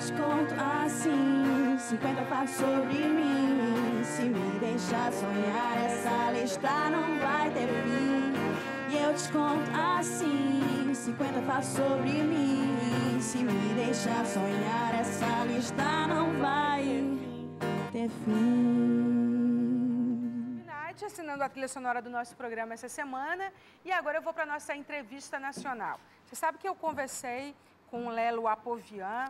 te conto assim, 50 fatos sobre mim. Se me deixar sonhar, essa lista não vai ter fim. E eu te conto assim, 50 fatos sobre mim. Se me deixar sonhar, essa lista não vai ter fim. Assinando a trilha sonora do nosso programa essa semana. E agora eu vou para a nossa entrevista nacional. Você sabe que eu conversei com o Lelo Apovian.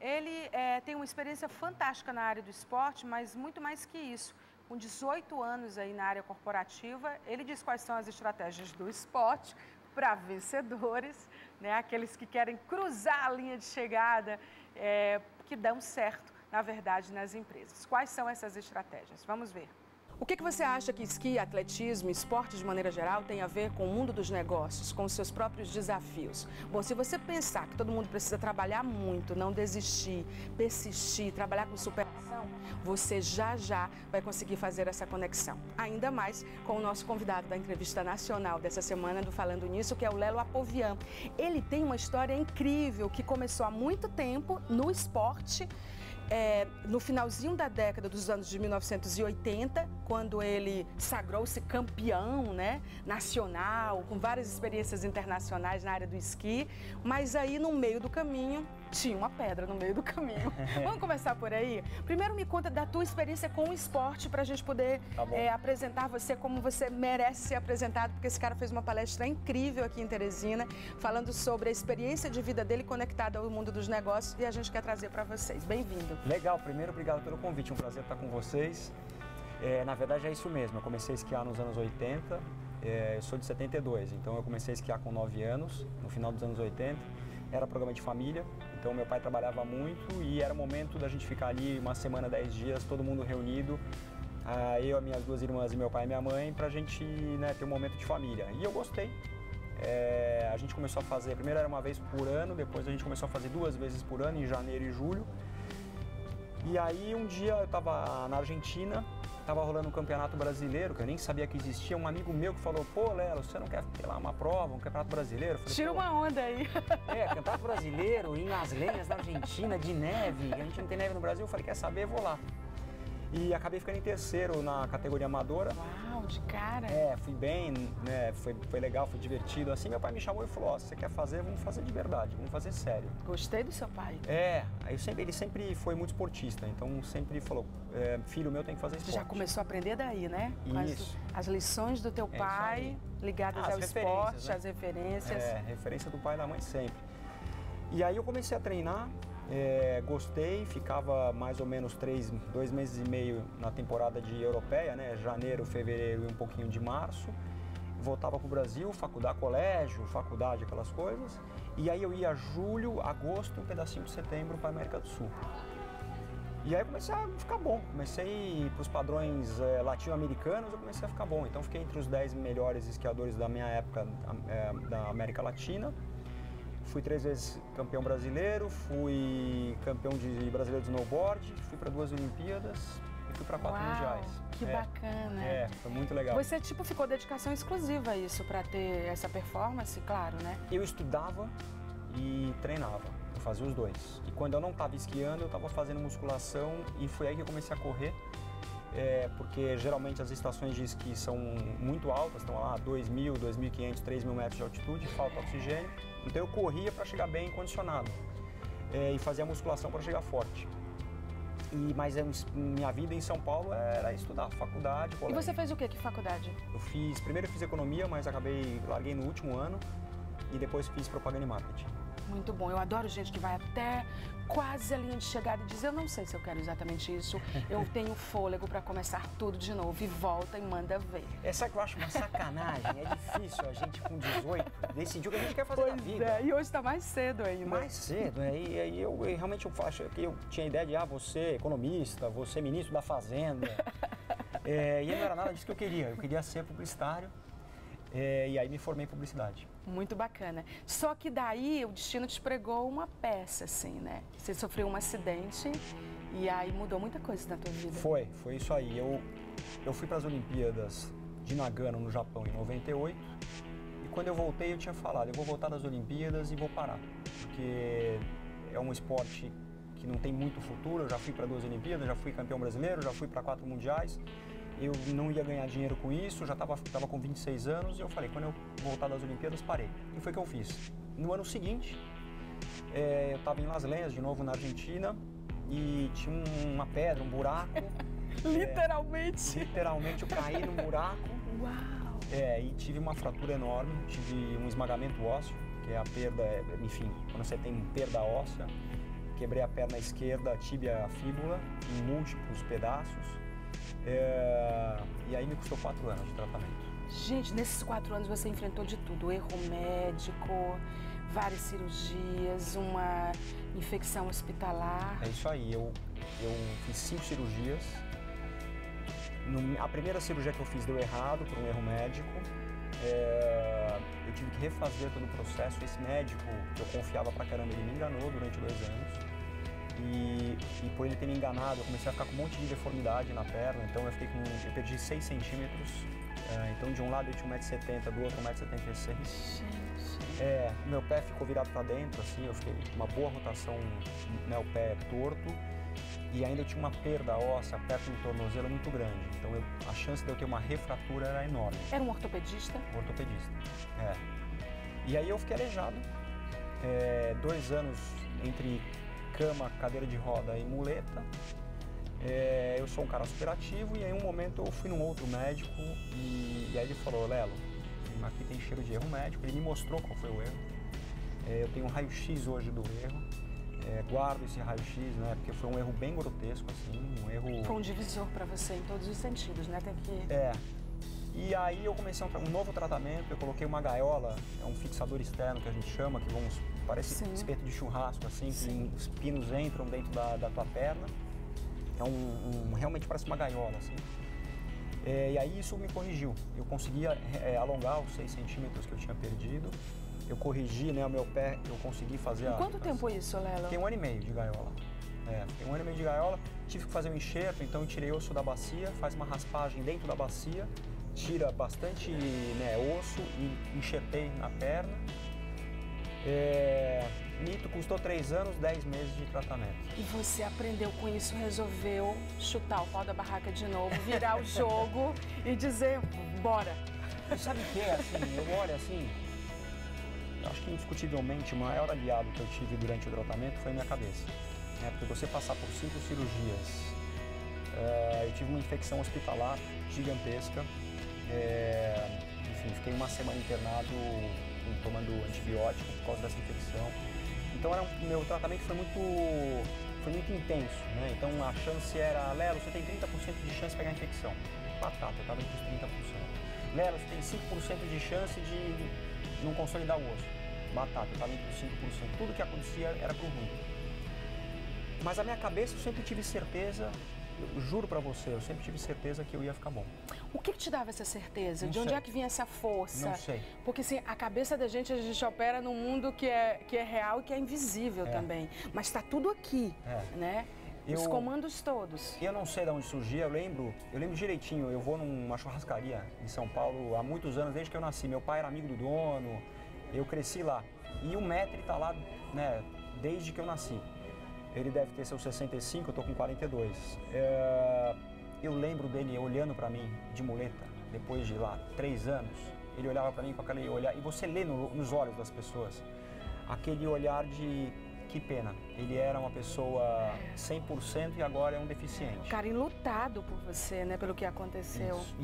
Ele tem uma experiência fantástica na área do esporte, mas muito mais que isso. Com 18 anos aí na área corporativa, ele diz quais são as estratégias do esporte para vencedores, né? Aqueles que querem cruzar a linha de chegada, que dão certo, na verdade, nas empresas. Quais são essas estratégias? Vamos ver. O que você acha que esqui, atletismo, esporte de maneira geral tem a ver com o mundo dos negócios, com os seus próprios desafios? Bom, se você pensar que todo mundo precisa trabalhar muito, não desistir, persistir, trabalhar com superação, você já vai conseguir fazer essa conexão. Ainda mais com o nosso convidado da entrevista nacional dessa semana do Falando Nisso, que é o Lelo Apovian. Ele tem uma história incrível que começou há muito tempo no esporte, no finalzinho da década dos anos de 1980, quando ele sagrou-se campeão, né, nacional, com várias experiências internacionais na área do esqui, mas aí no meio do caminho tinha uma pedra no meio do caminho. Vamos começar por aí? Primeiro me conta da tua experiência com o esporte para a gente poder apresentar você como você merece ser apresentado, porque esse cara fez uma palestra incrível aqui em Teresina, falando sobre a experiência de vida dele conectada ao mundo dos negócios e a gente quer trazer para vocês. Bem-vindo. Legal, primeiro obrigado pelo convite, um prazer estar com vocês. Na verdade é isso mesmo, eu comecei a esquiar nos anos 80, eu sou de 72, então eu comecei a esquiar com 9 anos, no final dos anos 80, era programa de família, então meu pai trabalhava muito e era o momento da gente ficar ali uma semana, 10 dias, todo mundo reunido, eu, as minhas duas irmãs e meu pai e minha mãe, pra gente, né, ter um momento de família. E eu gostei. A gente começou a fazer, primeiro era uma vez por ano, depois a gente começou a fazer 2 vezes por ano, em janeiro e julho. E aí um dia eu estava na Argentina, estava rolando um campeonato brasileiro, que eu nem sabia que existia, um amigo meu que falou, pô, Lelo, você não quer ter lá uma prova, um campeonato brasileiro? Eu falei, tira uma onda aí. Campeonato brasileiro, em Las Lenhas, na Argentina, de neve, a gente não tem neve no Brasil, eu falei, quer saber, vou lá. E acabei ficando em terceiro na categoria amadora. Uau, de cara! Fui bem, né, foi legal, foi divertido. Assim, meu pai me chamou e falou, se você quer fazer, vamos fazer de verdade, vamos fazer sério. Gostei do seu pai. Ele sempre foi muito esportista, então sempre falou, filho meu tem que fazer esporte. Você já começou a aprender daí, né? Isso. As lições do teu pai, ligadas ao esporte, né? As referências. Referência do pai e da mãe sempre. E aí eu comecei a treinar, gostei, ficava mais ou menos 2 meses e meio na temporada de europeia, né? Janeiro, fevereiro e um pouquinho de março. Voltava para o Brasil, faculdade, colégio, faculdade, aquelas coisas. E aí eu ia julho, agosto, um pedacinho de setembro para a América do Sul. E aí eu comecei a ficar bom, comecei para os padrões latino-americanos, eu comecei a ficar bom. Então fiquei entre os 10 melhores esquiadores da minha época da América Latina. Fui 3 vezes campeão brasileiro, fui campeão brasileiro de snowboard, fui para 2 Olimpíadas e fui para 4 mundiais. Que bacana! Foi muito legal. Você ficou dedicação exclusiva a isso para ter essa performance, claro, né? Eu estudava e treinava, eu fazia os dois. E quando eu não estava esquiando, eu estava fazendo musculação e foi aí que eu comecei a correr. Porque geralmente as estações de esqui são muito altas, estão lá 2.000, 2.500, 3.000 metros de altitude, falta oxigênio. Então eu corria para chegar bem condicionado e fazia musculação para chegar forte. Mas minha vida em São Paulo era estudar, faculdade, colégio. E você fez o que faculdade? Primeiro eu fiz economia, mas larguei no último ano e depois fiz propaganda e marketing. Muito bom, eu adoro gente que vai até quase a linha de chegada e diz, eu não sei se eu quero exatamente isso, eu tenho fôlego para começar tudo de novo e volta e manda ver. Sabe que eu acho uma sacanagem, é difícil a gente com 18 decidir o que a gente quer fazer na vida. E hoje está mais cedo ainda. Mais cedo, e aí eu realmente acho que eu tinha a ideia de, você economista, você ministro da Fazenda, e não era nada disso que eu queria ser publicitário. E aí me formei em publicidade. Muito bacana. Só que daí o destino te pregou uma peça, assim, né? Você sofreu um acidente e aí mudou muita coisa na tua vida. Foi isso aí. Eu fui para as Olimpíadas de Nagano, no Japão, em 98. E quando eu voltei, eu tinha falado, eu vou voltar das Olimpíadas e vou parar. Porque é um esporte que não tem muito futuro. Eu já fui para 2 Olimpíadas, já fui campeão brasileiro, já fui para 4 mundiais. Eu não ia ganhar dinheiro com isso, já estava com 26 anos e eu falei, quando eu voltar das Olimpíadas, parei. E foi o que eu fiz. No ano seguinte, eu estava em Las Lenhas, de novo na Argentina, e tinha uma pedra, um buraco. Literalmente? Literalmente, eu caí no buraco. Uau! E tive uma fratura enorme, tive um esmagamento ósseo, que é a perda, enfim, quando você tem perda óssea. Quebrei a perna esquerda, a tíbia, a fíbula, em múltiplos pedaços. E aí me custou 4 anos de tratamento. Gente, nesses 4 anos você enfrentou de tudo, erro médico, várias cirurgias, uma infecção hospitalar. É isso aí, eu fiz 5 cirurgias. A primeira cirurgia que eu fiz deu errado por um erro médico. Eu tive que refazer todo o processo. Esse médico, que eu confiava pra caramba, ele me enganou durante 2 anos. E por ele ter me enganado, eu comecei a ficar com um monte de deformidade na perna. Então eu perdi 6 centímetros. Então de um lado eu tinha 1,70 m, do outro 1,76 m. Gente. Meu pé ficou virado para dentro, assim, eu fiquei com uma boa rotação, né, o pé torto. E ainda eu tinha uma perda óssea perto do tornozelo muito grande. Então a chance de eu ter uma refratura era enorme. Era um ortopedista? Ortopedista, E aí eu fiquei aleijado. 2 anos entre cama, cadeira de roda e muleta. Eu sou um cara super ativo e em um momento eu fui num outro médico e aí ele falou, Lelo, aqui tem cheiro de erro médico. Ele me mostrou qual foi o erro. Eu tenho um raio-x hoje do erro. Guardo esse raio-x, né, porque foi um erro bem grotesco, assim, um erro... Foi um divisor para você em todos os sentidos, né? Tem que... E aí eu comecei um novo tratamento, eu coloquei uma gaiola, é um fixador externo que a gente chama, que parece espeto de churrasco, assim, que os pinos entram dentro da tua perna. Realmente parece uma gaiola, assim. E aí isso me corrigiu. Eu conseguia alongar os 6 centímetros que eu tinha perdido. Eu corrigi, né, o meu pé, eu consegui fazer Quanto tempo isso, Lelo? Fiquei 1 ano e meio de gaiola. Fiquei 1 ano e meio de gaiola, tive que fazer um enxerto, então eu tirei osso da bacia, faz uma raspagem dentro da bacia, tira bastante, né, osso e enxertei na perna. Mito custou 3 anos, 10 meses de tratamento. E você aprendeu com isso, resolveu chutar o pau da barraca de novo, virar o jogo e dizer, bora. Sabe o que é, assim, eu olho assim, eu acho que indiscutivelmente o maior aliado que eu tive durante o tratamento foi a minha cabeça. Porque você passar por 5 cirurgias, eu tive uma infecção hospitalar gigantesca, enfim, fiquei 1 semana internado tomando antibiótico por causa dessa infecção. Então meu tratamento foi muito intenso, né? Então a chance era, Lelo, você tem 30% de chance de pegar infecção. Batata, eu estava entre os 30%. Lelo, você tem 5% de chance de não consolidar o osso. Batata, eu estava entre os 5%. Tudo que acontecia era pro ruim. Mas a minha cabeça eu sempre tive certeza, eu juro pra você, eu sempre tive certeza que eu ia ficar bom. O que te dava essa certeza? Não de onde sei. é que vinha essa força? Não sei. Porque assim, a cabeça da gente, a gente opera num mundo que é real e que é invisível também. Mas está tudo aqui, né? Os comandos todos. Eu não sei de onde surgia, eu lembro direitinho, eu vou numa churrascaria em São Paulo há muitos anos, desde que eu nasci. Meu pai era amigo do dono, eu cresci lá. E o Metri tá lá, né, desde que eu nasci. Ele deve ter seus 65, eu tô com 42. Eu lembro dele olhando pra mim de muleta, depois de lá 3 anos. Ele olhava pra mim com aquele olhar, e você lê nos olhos das pessoas, aquele olhar de que pena. Ele era uma pessoa 100% e agora é um deficiente. Cara, enlutado por você, né, pelo que aconteceu. Isso.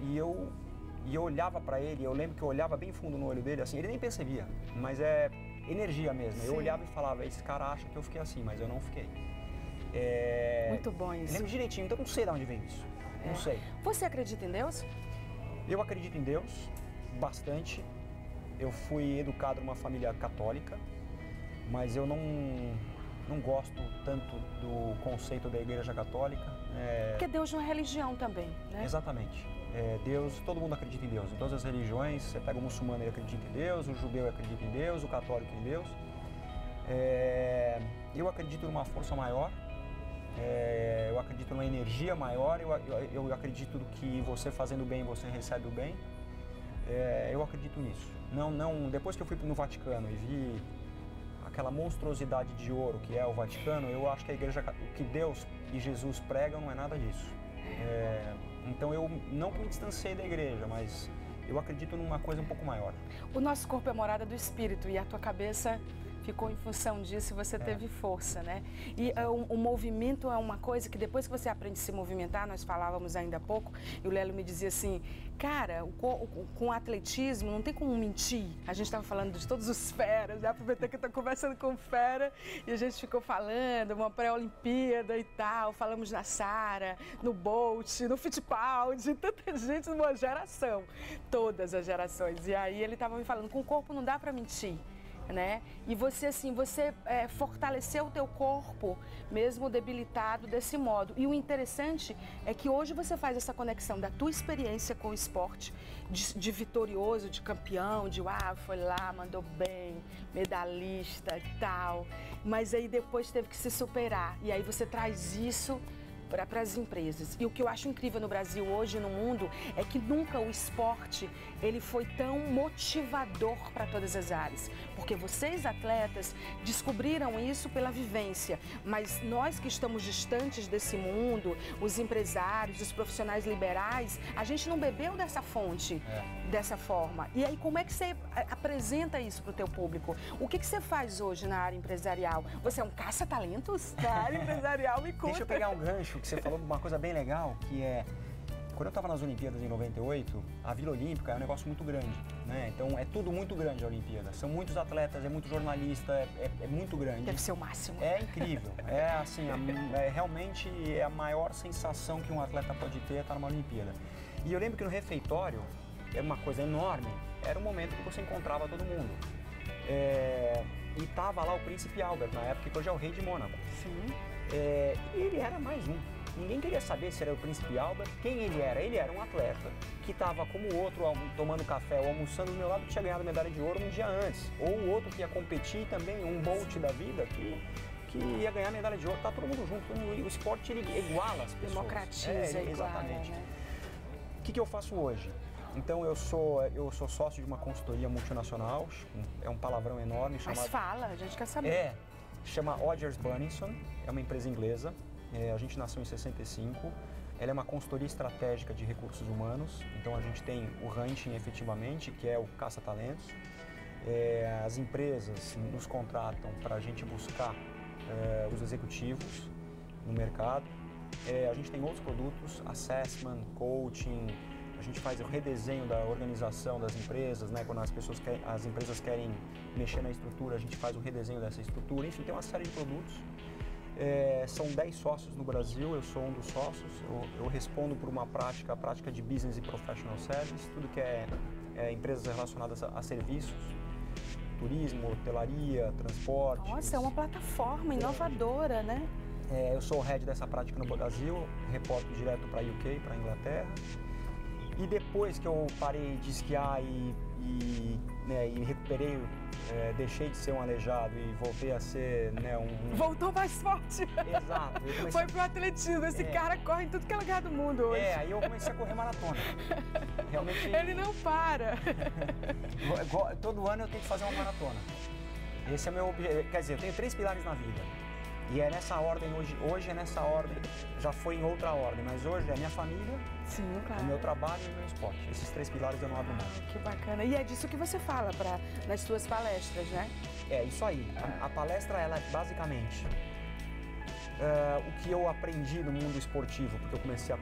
E eu olhava pra ele, eu lembro que eu olhava bem fundo no olho dele, assim, ele nem percebia, mas é energia mesmo. Sim. Eu olhava e falava, esse cara acha que eu fiquei assim, mas eu não fiquei. Muito bom isso. Lembro direitinho, então não sei de onde veio isso. Não sei. Você acredita em Deus? Eu acredito em Deus, bastante. Eu fui educado numa família católica, mas eu não gosto tanto do conceito da Igreja Católica. Porque Deus não é religião também, né? Exatamente. Deus, todo mundo acredita em Deus. Em todas as religiões, você pega o muçulmano, ele acredita em Deus, o judeu acredita em Deus, o católico em Deus. Eu acredito numa força maior, eu acredito numa energia maior, eu acredito que você fazendo bem, você recebe o bem. Eu acredito nisso. Depois que eu fui no Vaticano e vi aquela monstruosidade de ouro que é o Vaticano, eu acho que a igreja, o que Deus e Jesus pregam não é nada disso. Então eu não me distanciei da igreja, mas eu acredito numa coisa um pouco maior. O nosso corpo é morada do Espírito e a tua cabeça ficou em função disso e você teve força, né? E o movimento é uma coisa que depois que você aprende a se movimentar, nós falávamos ainda há pouco, e o Lelo me dizia assim, cara, com o atletismo não tem como mentir. A gente estava falando de todos os feras, já aproveitei que eu estou conversando com o fera e a gente ficou falando, uma pré-olimpíada e tal, falamos na Sara, no Bolt, no Fittipaldi, tanta gente numa geração, todas as gerações. E aí ele estava me falando, com o corpo não dá para mentir. Né? E você, assim, fortaleceu o teu corpo, mesmo debilitado desse modo. E o interessante é que hoje você faz essa conexão da tua experiência com o esporte, de vitorioso, de campeão, de foi lá, mandou bem, medalhista e tal. Mas aí depois teve que se superar. E aí você traz isso para as empresas. E o que eu acho incrível no Brasil hoje, no mundo, é que nunca o esporte ele foi tão motivador para todas as áreas. Porque vocês, atletas, descobriram isso pela vivência. Mas nós que estamos distantes desse mundo, os empresários, os profissionais liberais, a gente não bebeu dessa fonte, dessa forma. E aí, como é que você apresenta isso para o teu público? O que você faz hoje na área empresarial? Você é um caça-talentos da área empresarial? Me conta. Deixa eu pegar um gancho que você falou uma coisa bem legal, que é... Quando eu estava nas Olimpíadas em 98, a Vila Olímpica é um negócio muito grande, né? Então é tudo muito grande a Olimpíada. São muitos atletas, é muito jornalista, é muito grande. Deve ser o máximo. É incrível. É assim, realmente é a maior sensação que um atleta pode ter estar numa Olimpíada. E eu lembro que no refeitório, era uma coisa enorme, era um momento que você encontrava todo mundo. E estava lá o Príncipe Albert, na época que hoje é o rei de Mônaco. Sim. E ele era mais um. Ninguém queria saber se era o Príncipe Albert, quem ele era. Ele era um atleta que estava como o outro, tomando café ou almoçando do meu lado, que tinha ganhado medalha de ouro um dia antes. Ou o outro que ia competir também, um Bolt da vida, que ia ganhar medalha de ouro. Tá todo mundo junto. O esporte ele iguala as pessoas. Democratiza, exatamente. Né? O que eu faço hoje? Então eu sou sócio de uma consultoria multinacional, é um palavrão enorme. Mas fala, a gente quer saber. Chama Odgers Berndsen, é uma empresa inglesa. A gente nasceu em 65, ela é uma consultoria estratégica de recursos humanos, então a gente tem o Hunting efetivamente, que é o caça-talentos. As empresas nos contratam para a gente buscar os executivos no mercado. A gente tem outros produtos, assessment, coaching, a gente faz o redesenho da organização das empresas, né? Quando as empresas querem mexer na estrutura, a gente faz o redesenho dessa estrutura, enfim, tem uma série de produtos. São 10 sócios no Brasil, eu sou um dos sócios, eu respondo por a prática de Business e Professional Service, tudo que é empresas relacionadas a serviços, turismo, hotelaria, transporte. Nossa, é uma plataforma inovadora, né? Eu sou o head dessa prática no Brasil, reporto direto para a UK, para a Inglaterra. E depois que eu parei de esquiar e recuperei, deixei de ser um aleijado e voltei a ser Voltou mais forte. Exato. Foi pro atletismo. Esse cara corre em tudo que é lugar do mundo hoje. Aí eu comecei a correr maratona. Realmente... Ele não para. Todo ano eu tenho que fazer uma maratona. Esse é o meu objetivo. Quer dizer, eu tenho 3 pilares na vida. E é nessa ordem, hoje é nessa ordem, já foi em outra ordem, mas hoje é minha família, sim, claro, o meu trabalho e o meu esporte. Esses 3 pilares eu não abro mão. Que bacana. E é disso que você fala nas suas palestras, né? É isso aí. A palestra, ela é basicamente o que eu aprendi no mundo esportivo, porque eu comecei a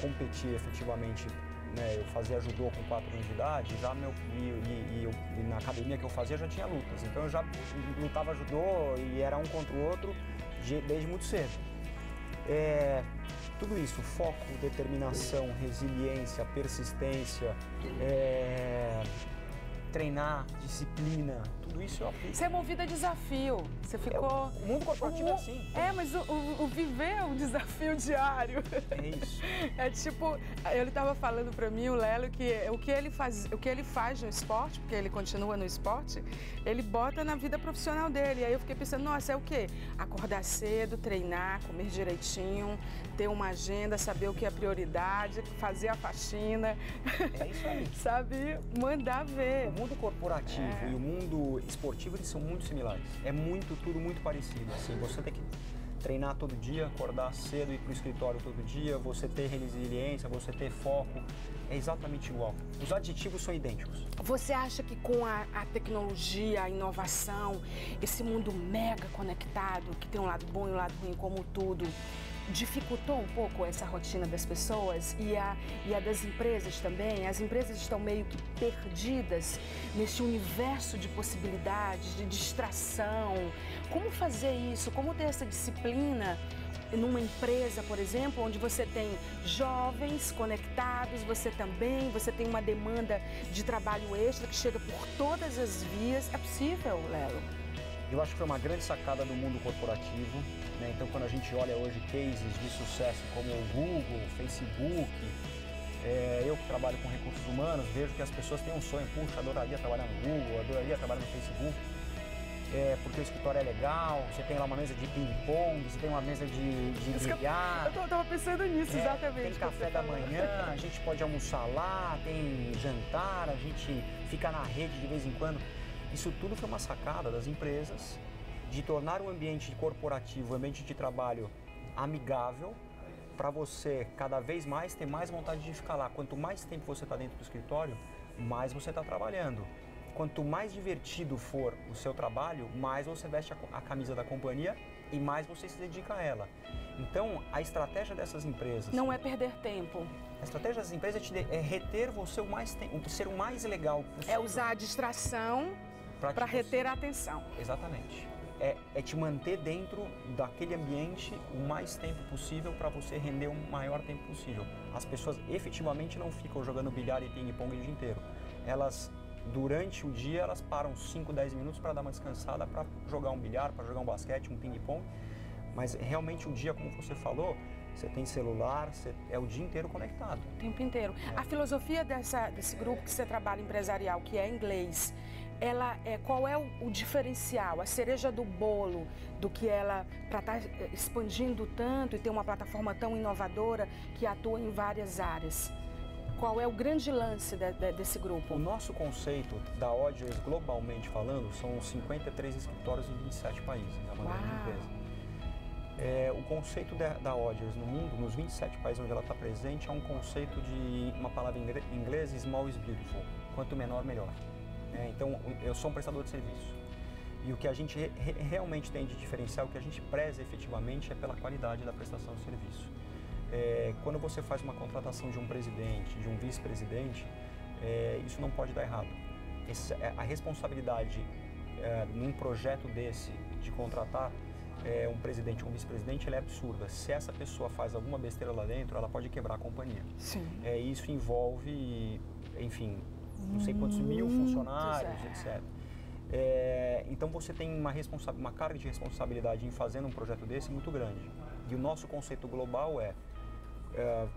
competir efetivamente, né? Eu fazia judô com 4 anos de idade, e na academia que eu fazia já tinha lutas. Então eu já lutava judô e era um contra o outro desde muito cedo. Tudo isso, foco, determinação, resiliência, persistência, treinar, disciplina, tudo isso eu aplico. Você é movido a desafio. Você ficou... O mundo corporativo é assim. Mas o viver é um desafio diário. É isso. É tipo, ele estava falando para mim, o Lelo, que o que ele faz no esporte, porque ele continua no esporte, ele bota na vida profissional dele. E aí eu fiquei pensando, nossa, é o quê? Acordar cedo, treinar, comer direitinho, ter uma agenda, saber o que é prioridade, fazer a faxina. É isso aí. Sabe? Mandar ver. mundo corporativo e o mundo esportivo, eles são muito similares. É tudo muito parecido. Assim, você tem que treinar todo dia, acordar cedo, ir para o escritório todo dia, você ter resiliência, você ter foco, é exatamente igual. Os aditivos são idênticos. Você acha que com a tecnologia, a inovação, esse mundo mega conectado, que tem um lado bom e um lado ruim como tudo, dificultou um pouco essa rotina das pessoas e a das empresas também? As empresas estão meio que perdidas nesse universo de possibilidades, de distração. Como fazer isso? Como ter essa disciplina numa empresa, por exemplo, onde você tem jovens conectados, você tem uma demanda de trabalho extra que chega por todas as vias? É possível, Lelo? Eu acho que foi uma grande sacada do mundo corporativo, né? Então, quando a gente olha hoje cases de sucesso como o Google, o Facebook, eu que trabalho com recursos humanos, vejo que as pessoas têm um sonho, puxa, adoraria trabalhar no Google, adoraria trabalhar no Facebook, porque o escritório é legal, você tem lá uma mesa de ping-pong, você tem uma mesa de bilhar. Eu estava pensando nisso, exatamente. Tem café da manhã, a gente pode almoçar lá, tem jantar, a gente fica na rede de vez em quando. Isso tudo foi uma sacada das empresas de tornar o ambiente corporativo, o ambiente de trabalho amigável para você cada vez mais ter mais vontade de ficar lá. Quanto mais tempo você está dentro do escritório, mais você está trabalhando. Quanto mais divertido for o seu trabalho, mais você veste a camisa da companhia e mais você se dedica a ela. Então, a estratégia dessas empresas... Não é perder tempo. A estratégia das empresas é reter você o mais tempo, ser o mais legal possível. É usar a distração para reter a atenção. Exatamente. É te manter dentro daquele ambiente o mais tempo possível para você render o maior tempo possível. As pessoas efetivamente não ficam jogando bilhar e ping-pong o dia inteiro. Elas, durante o dia, elas param 5, 10 minutos para dar uma descansada, para jogar um bilhar, para jogar um basquete, um ping-pong. Mas realmente o dia, como você falou, você tem celular, é o dia inteiro conectado. O tempo inteiro. A filosofia desse grupo que você trabalha empresarial, que é inglês, qual é o diferencial, a cereja do bolo do que ela, para estar expandindo tanto e ter uma plataforma tão inovadora que atua em várias áreas? Qual é o grande lance desse grupo? O nosso conceito da Odgers, globalmente falando, são 53 escritórios em 27 países, é uma grande empresa. O conceito da Odgers no mundo, nos 27 países onde ela está presente, é um conceito de uma palavra em inglês, small is beautiful, quanto menor, melhor. Então, eu sou um prestador de serviço. E o que a gente realmente tem de diferencial, o que a gente preza efetivamente é pela qualidade da prestação de serviço. Quando você faz uma contratação de um presidente, de um vice-presidente, isso não pode dar errado. A responsabilidade num projeto desse, de contratar um presidente ou um vice-presidente, ela é absurda. Se essa pessoa faz alguma besteira lá dentro, ela pode quebrar a companhia. Sim. Isso envolve, enfim, não sei quantos mil funcionários, etc. Então você tem uma carga de responsabilidade em fazendo um projeto desse muito grande. E o nosso conceito global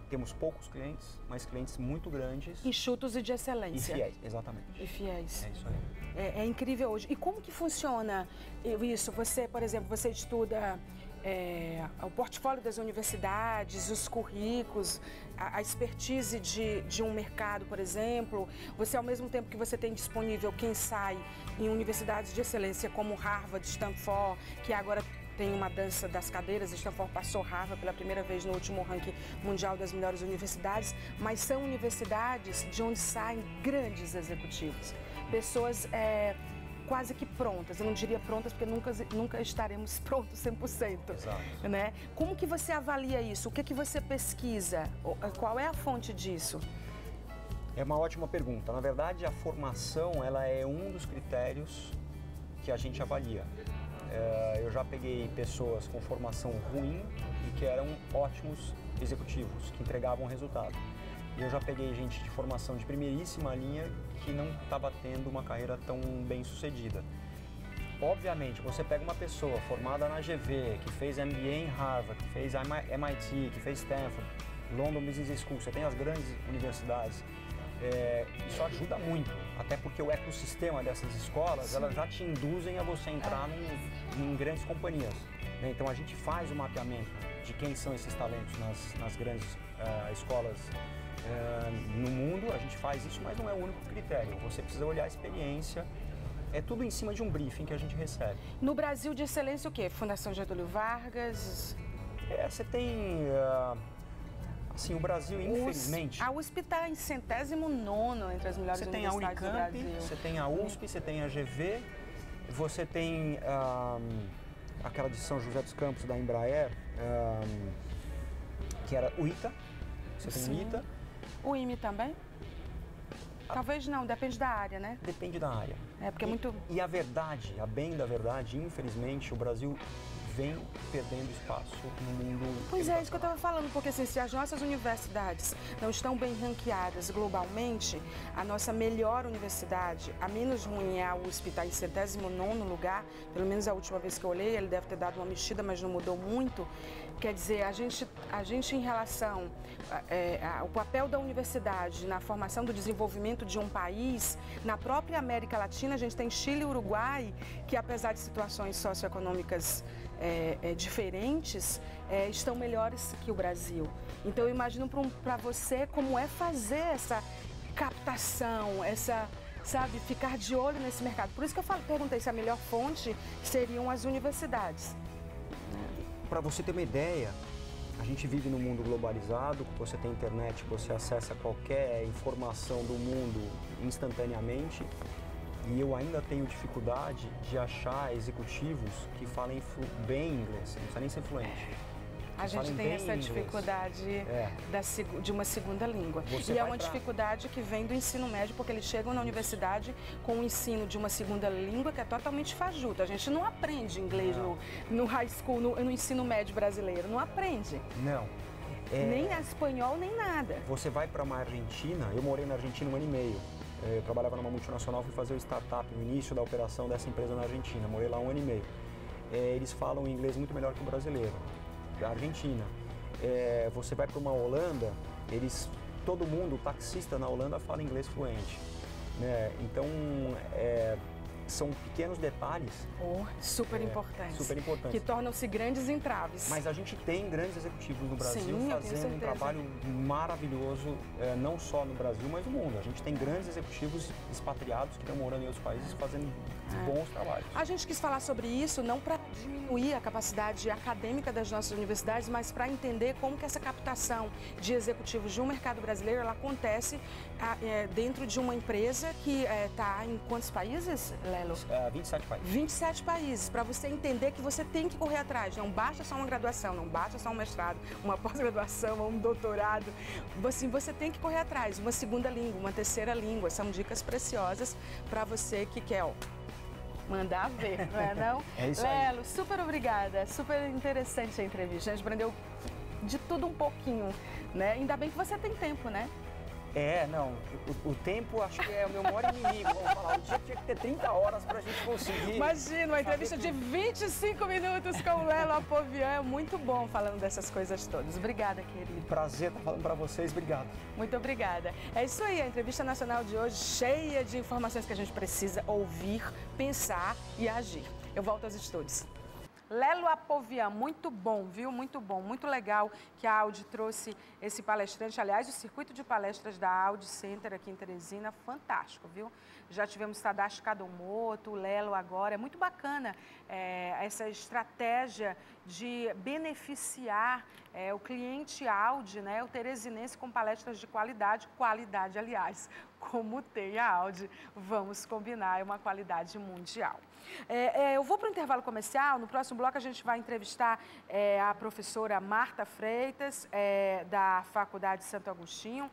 temos poucos clientes, mas clientes muito grandes. Enxutos e de excelência. E fiéis, exatamente. E fiéis. É isso aí. É incrível hoje. E como que funciona isso? Você, por exemplo, você estuda o portfólio das universidades, os currículos, a expertise de um mercado, por exemplo. Você, ao mesmo tempo que você tem disponível quem sai em universidades de excelência como Harvard, Stanford, que agora tem uma dança das cadeiras, Stanford passou Harvard pela primeira vez no último ranking mundial das melhores universidades, mas são universidades de onde saem grandes executivos, pessoas quase que prontas. Eu não diria prontas porque nunca estaremos prontos 100%. Exato. Né? Como que você avalia isso? O que você pesquisa? Qual é a fonte disso? É uma ótima pergunta. Na verdade, a formação ela é um dos critérios que a gente avalia. Eu já peguei pessoas com formação ruim e que eram ótimos executivos, que entregavam resultado. E eu já peguei gente de formação de primeiríssima linha que não estava tendo uma carreira tão bem sucedida. Obviamente, você pega uma pessoa formada na GV, que fez MBA em Harvard, que fez MIT, que fez Stanford, London Business School, você tem as grandes universidades, isso ajuda muito, até porque o ecossistema dessas escolas, elas já te induzem a você entrar em grandes companhias. Né? Então a gente faz o mapeamento de quem são esses talentos nas grandes escolas No mundo a gente faz isso, mas não é o único critério. Você precisa olhar a experiência. É tudo em cima de um briefing que a gente recebe. No Brasil de excelência o quê? Fundação Getúlio Vargas? Você tem, assim, o Brasil, infelizmente... A USP está em 109º entre as melhores universidades do Brasil. Você tem a Unicamp, você tem a USP, você tem a GV, você tem aquela de São José dos Campos, da Embraer, que era o ITA. Você tem o ITA. O IME também? Talvez não, depende da área, né? Depende da área. Porque é muito... E a verdade, a bem da verdade, infelizmente, o Brasil vem perdendo espaço no mundo. Pois é, isso que eu estava falando, porque assim, se as nossas universidades não estão bem ranqueadas globalmente, a nossa melhor universidade, a menos ruim é a USP, está em 109º lugar, pelo menos a última vez que eu olhei, ele deve ter dado uma mexida, mas não mudou muito. Quer dizer, a gente em relação ao papel da universidade na formação do desenvolvimento de um país, na própria América Latina, a gente tem Chile e Uruguai, que apesar de situações socioeconômicas diferentes, estão melhores que o Brasil. Então, eu imagino para você como é fazer essa captação, sabe, ficar de olho nesse mercado. Por isso que eu perguntei se a melhor fonte seriam as universidades. Para você ter uma ideia, a gente vive num mundo globalizado, você tem internet, você acessa qualquer informação do mundo instantaneamente. E eu ainda tenho dificuldade de achar executivos que falem bem inglês, não precisa nem ser fluente. A gente tem essa dificuldade de uma segunda língua. E é uma dificuldade que vem do ensino médio, porque eles chegam na universidade com o ensino de uma segunda língua que é totalmente fajuto. A gente não aprende inglês no high school, no ensino médio brasileiro, não aprende. Não. Nem espanhol, nem nada. Você vai para uma Argentina, eu morei na Argentina 1 ano e meio. Eu trabalhava numa multinacional, fui fazer o startup no início da operação dessa empresa na Argentina. Morei lá 1 ano e meio. Eles falam inglês muito melhor que o brasileiro. Da Argentina. Você vai para uma Holanda, todo mundo, o taxista na Holanda fala inglês fluente. Né? Então, são pequenos detalhes. Super importantes. Super importantes. Que tornam-se grandes entraves. Mas a gente tem grandes executivos no Brasil fazendo um trabalho maravilhoso, não só no Brasil, mas no mundo. A gente tem grandes executivos expatriados que estão morando em outros países fazendo bons trabalhos. A gente quis falar sobre isso não para diminuir a capacidade acadêmica das nossas universidades, mas para entender como que essa captação de executivos de um mercado brasileiro ela acontece dentro de uma empresa que está em quantos países, Lelo? 27 países. 27 países, para você entender que você tem que correr atrás. Não basta só uma graduação, não basta só um mestrado, uma pós-graduação, um doutorado. Assim, você tem que correr atrás. Uma segunda língua, uma terceira língua. São dicas preciosas para você que quer mandar ver, não é não? É isso Lelo, aí. super obrigada. Super interessante a entrevista. A gente aprendeu de tudo um pouquinho, né? Ainda bem que você tem tempo, né? O tempo acho que é o meu maior inimigo. Vamos falar, o dia tinha que ter 30 horas pra gente conseguir. Imagina, uma entrevista de 25 minutos com o Lelo Apovian. É muito bom falando dessas coisas todas. Obrigada, querido. Prazer estar falando pra vocês. Obrigado. Muito obrigada. É isso aí, a entrevista nacional de hoje cheia de informações que a gente precisa ouvir, pensar e agir. Eu volto aos estúdios. Lelo Apovian, muito bom, viu? Muito bom, muito legal que a Audi trouxe esse palestrante. Aliás, o circuito de palestras da Audi Center aqui em Teresina, fantástico, viu? Já tivemos Tadashi Kadomoto, o Lelo agora. É muito bacana essa estratégia de beneficiar o cliente Audi, né? O teresinense com palestras de qualidade. Qualidade, aliás, como tem a Audi, vamos combinar, é uma qualidade mundial. Eu vou para o intervalo comercial. No próximo bloco a gente vai entrevistar a professora Marta Freitas, da Faculdade Santo Agostinho.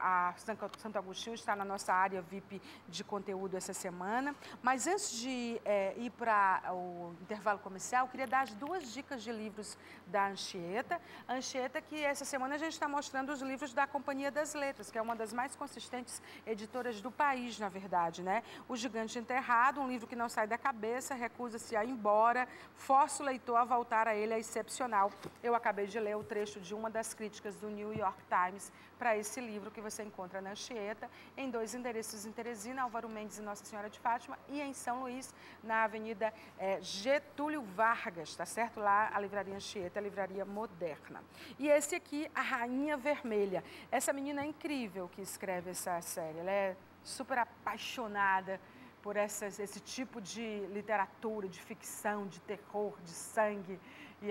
A Santo Agostinho está na nossa área VIP de conteúdo essa semana. Mas antes de ir para o intervalo comercial, eu queria dar as 2 dicas de livros da Anchieta. A Anchieta, que essa semana a gente está mostrando os livros da Companhia das Letras, que é uma das mais consistentes editoras do país, na verdade, né? O Gigante Enterrado, um livro que não sai sai da cabeça, recusa-se a ir embora, força o leitor a voltar a ele, é excepcional. Eu acabei de ler o trecho de uma das críticas do New York Times para esse livro que você encontra na Anchieta, em 2 endereços em Teresina, Álvaro Mendes e Nossa Senhora de Fátima, e em São Luís, na Avenida Getúlio Vargas, tá certo? Lá a livraria Anchieta, a livraria moderna. E esse aqui, A Rainha Vermelha. Essa menina é incrível que escreve essa série, ela é super apaixonada por esse tipo de literatura, de ficção, de terror, de sangue. E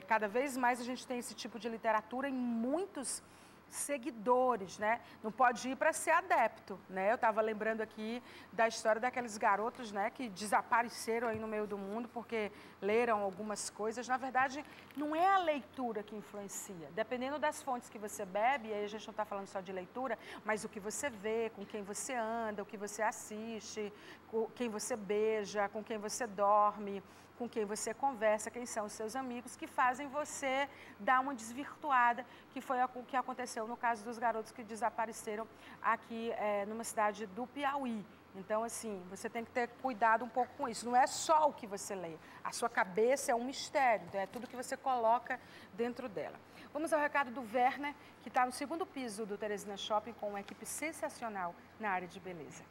cada vez mais a gente tem esse tipo de literatura em muitos seguidores, né? Não pode ir para ser adepto, né? Eu estava lembrando aqui da história daqueles garotos, né, que desapareceram aí no meio do mundo porque leram algumas coisas. Na verdade, não é a leitura que influencia. Dependendo das fontes que você bebe, e aí a gente não está falando só de leitura, mas o que você vê, com quem você anda, o que você assiste, com quem você beija, com quem você dorme, com quem você conversa, quem são os seus amigos, que fazem você dar uma desvirtuada, que foi o que aconteceu no caso dos garotos que desapareceram aqui numa cidade do Piauí. Então, assim, você tem que ter cuidado um pouco com isso. Não é só o que você lê. A sua cabeça é um mistério, então é tudo que você coloca dentro dela. Vamos ao recado do Werner, que está no 2º piso do Teresina Shopping com uma equipe sensacional na área de beleza.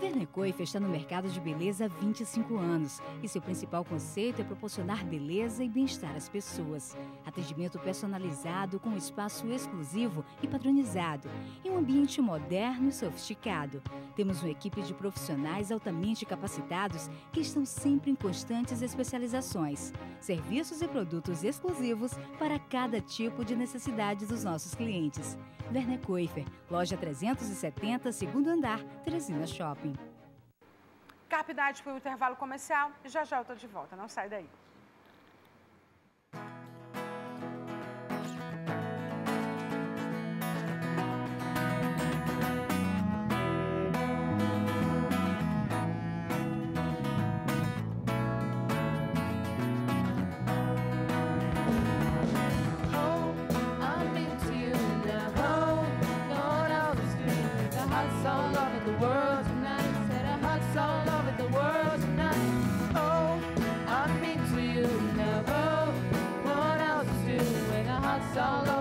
Werner Coifer está no mercado de beleza há 25 anos e seu principal conceito é proporcionar beleza e bem-estar às pessoas. Atendimento personalizado com um espaço exclusivo e padronizado em um ambiente moderno e sofisticado. Temos uma equipe de profissionais altamente capacitados que estão sempre em constantes especializações. Serviços e produtos exclusivos para cada tipo de necessidade dos nossos clientes. Werner Coifer, loja 370, 2º andar, Teresina Shopping. Carpidade para o intervalo comercial e já eu estou de volta, não sai daí. All